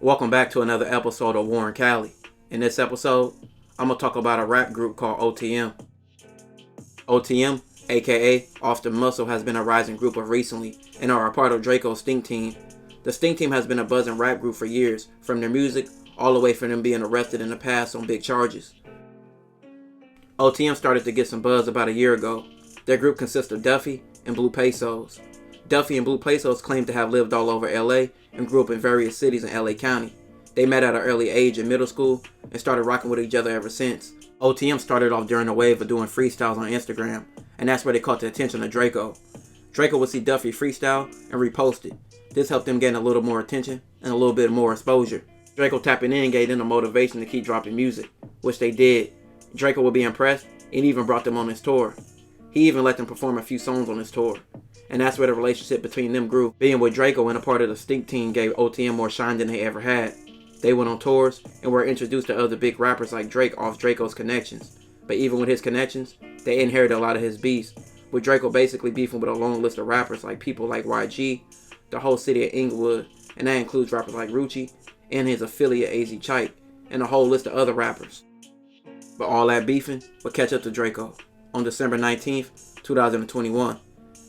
Welcome back to another episode of War in Cali. In this episode, I'm going to talk about a rap group called OTM. OTM, aka Off the Muscle, has been a rising group of recently and are a part of Draco's Stinc Team. The Stinc Team has been a buzzing rap group for years, from their music all the way from them being arrested in the past on big charges. OTM started to get some buzz about a year ago. Their group consists of Duffy and Blue Pesos. Duffy and Blue Pesos claim to have lived all over LA and grew up in various cities in LA County. They met at an early age in middle school and started rocking with each other ever since. OTM started off during the wave of doing freestyles on Instagram, and that's where they caught the attention of Draco. Draco would see Duffy freestyle and repost it. This helped them gain a little more attention and a little bit more exposure. Draco tapping in gave them the motivation to keep dropping music, which they did. Draco would be impressed and even brought them on his tour. He even let them perform a few songs on his tour. And that's where the relationship between them grew. Being with Draco and a part of the Stinc Team gave OTM more shine than they ever had. They went on tours and were introduced to other big rappers like Drake off Draco's connections. But even with his connections, they inherited a lot of his beefs, with Draco basically beefing with a long list of rappers like people like YG, the whole city of Inglewood, and that includes rappers like Rucci and his affiliate AZ Chike, and a whole list of other rappers. But all that beefing would catch up to Draco. On December 19th, 2021,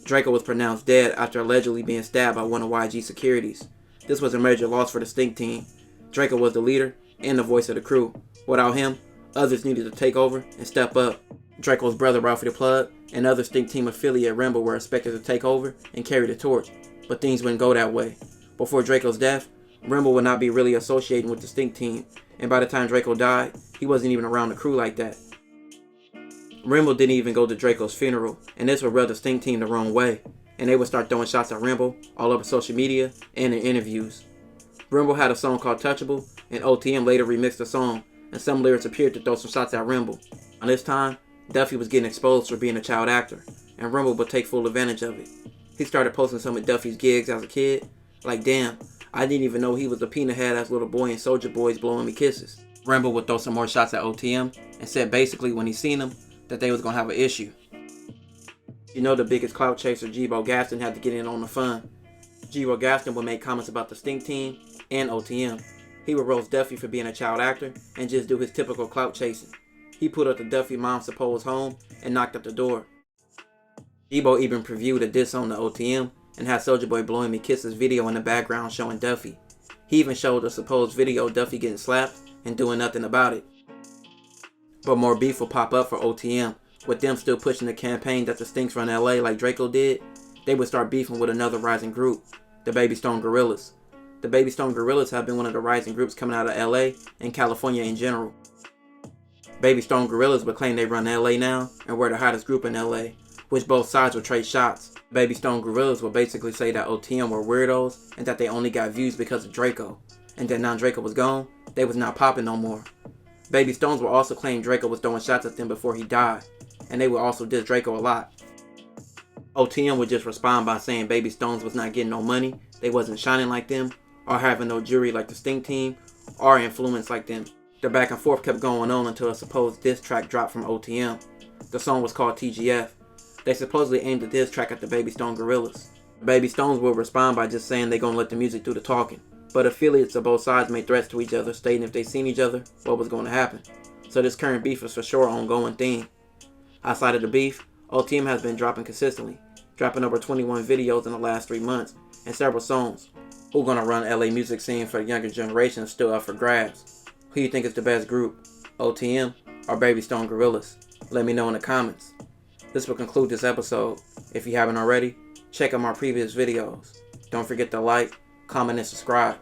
Draco was pronounced dead after allegedly being stabbed by one of YG's securities. This was a major loss for the Stinc Team. Draco was the leader and the voice of the crew. Without him, others needed to take over and step up. Draco's brother Ralphie the Plug and other Stinc Team affiliate Remble were expected to take over and carry the torch, but things wouldn't go that way. Before Draco's death, Remble would not be really associating with the Stinc Team, and by the time Draco died, he wasn't even around the crew like that. Remble didn't even go to Draco's funeral, and this would rub the Stinc Team the wrong way, and they would start throwing shots at Remble all over social media and in interviews. Remble had a song called Touchable, and OTM later remixed the song, and some lyrics appeared to throw some shots at Remble. On this time, Duffy was getting exposed for being a child actor, and Remble would take full advantage of it. He started posting some of Duffy's gigs as a kid, like damn, I didn't even know he was a peanut head ass little boy in Soulja Boy's blowing me kisses. Remble would throw some more shots at OTM, and said basically when he seen him, that they was gonna have an issue. You know the biggest clout chaser, G-Bo Gaston, had to get in on the fun. G-Bo Gaston would make comments about the Stinc Team and OTM. He would roast Duffy for being a child actor and just do his typical clout chasing. He put up the Duffy mom's supposed home and knocked at the door. G-Bo even previewed a diss on the OTM and had Soulja Boy blowing me kisses video in the background showing Duffy. He even showed a supposed video of Duffy getting slapped and doing nothing about it. But more beef will pop up for OTM, with them still pushing the campaign that the Stinks run LA like Draco did. They would start beefing with another rising group, the Baby Stone Gorillas. The Baby Stone Gorillas have been one of the rising groups coming out of LA and California in general. Baby Stone Gorillas would claim they run LA now and were the hottest group in LA, which both sides would trade shots. Baby Stone Gorillas would basically say that OTM were weirdos and that they only got views because of Draco, and that now Draco was gone, they was not popping no more. Baby Stones would also claim Draco was throwing shots at them before he died, and they would also diss Draco a lot. OTM would just respond by saying Baby Stones was not getting no money, they wasn't shining like them, or having no jury like the Stinc Team, or influence like them. The back and forth kept going on until a supposed diss track dropped from OTM. The song was called TGF. They supposedly aimed the diss track at the Baby Stone Gorillas. The Baby Stones would respond by just saying they gonna let the music do the talking. But affiliates of both sides made threats to each other, stating if they seen each other, what was going to happen. So this current beef is for sure an ongoing thing. Outside of the beef, OTM has been dropping consistently, dropping over 21 videos in the last 3 months, and several songs. Who gonna run LA music scene for the younger generation is still up for grabs. Who you think is the best group, OTM or Baby Stone Gorillas? Let me know in the comments. This will conclude this episode. If you haven't already, check out my previous videos. Don't forget to like, comment, and subscribe.